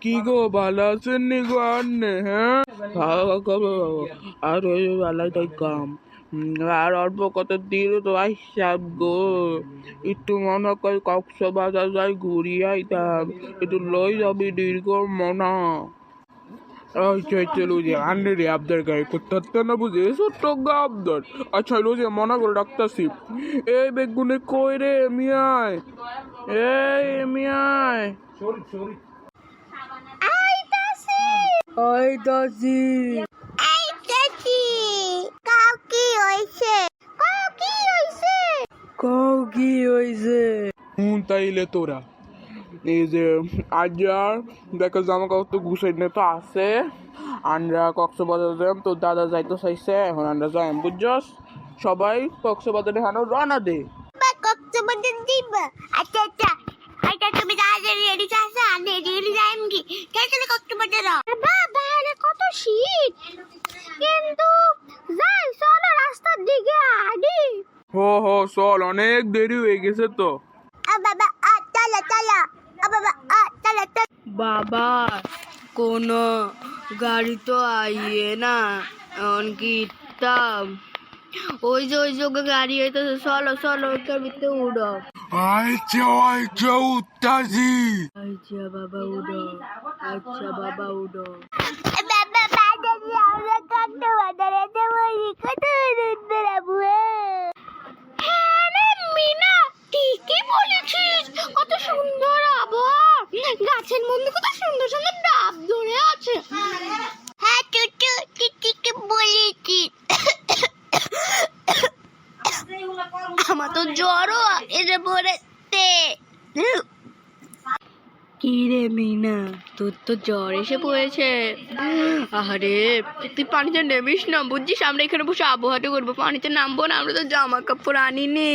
কি গো ভালো আছেন নি গো আন্নে? হ্যাঁ আর ওই বেলায় তাই কাম আর অল্প কত দিল তো আইসাব গো, একটু মনে করি কক্সবাজার যাই ঘুরিয়ে আইতাম, একটু লই যাবি দীর্ঘ মনা। চলো যে আন্নে রে আবদার গায়ে করতে না বুঝে ছোট্ট আবদার। আচ্ছা লো যে মনে করে ডাক্তারছি। এই বেগুনে কই রে মিয়ায়, এই মিয়ায় আইতাছি। কও কি হইছে? তাইলে তোরা এই যে আজ আর দেখো জামা কাপড় তো গুছাই নিয়ে তো আছে, আমরা কক্সবাজার যাইম, তোর দাদা যাইতে চাইছে, এখন আমরা যাইম বুঝছস। সবাই কক্সবাজারে হানো রওনা দে। কক্সবাজার যাইবা? আচ্ছা আচ্ছা আচ্ছা, তুমি তাড়াতাড়ি রেডি থাকো, আমি রেডি যাইম কি কেন কক্সবাজার? বাবা রে কত শীত, কিন্তু যাই চলো রাস্তার দিকে আডি। হো চল, অনেক দেরি হয়ে গেছে তো। বাবা চলো চলো, বাবা চলো চলো। বাবা কোনো গাড়ি তো আইয়ে না, এমনকি ওই যে গাড়ি আইতেছে, চলো চলো ওইটার ভিতরে উঠো। আচ্ছা উঠতাছি। আচ্ছা বাবা উঠো, আচ্ছা বাবা উঠো। বাবা বাজারে আমরা কক্সবাজারে যাবো, কত সুন্দর আবহাওয়া। হ্যাঁ রে মিনা, ঠিকই বলেছিস, কত সুন্দর আবহাওয়া, গাছের মধ্যে কত সুন্দর সুন্দর ডাব ধরে আছে। হ্যাঁ টুটু ঠিকই বলেছিস। আমার তো জ্বরও এসে পড়েছে। কি রে মিনা, তোর তো জ্বর এসে পড়েছে? আরে তুই পানিতে নেমিস না বুঝছিস, আমরা এখানে বসে আবহাওয়াটা করবো, পানিতে নামবো না, আমরা তো জামা কাপড় আনিনি।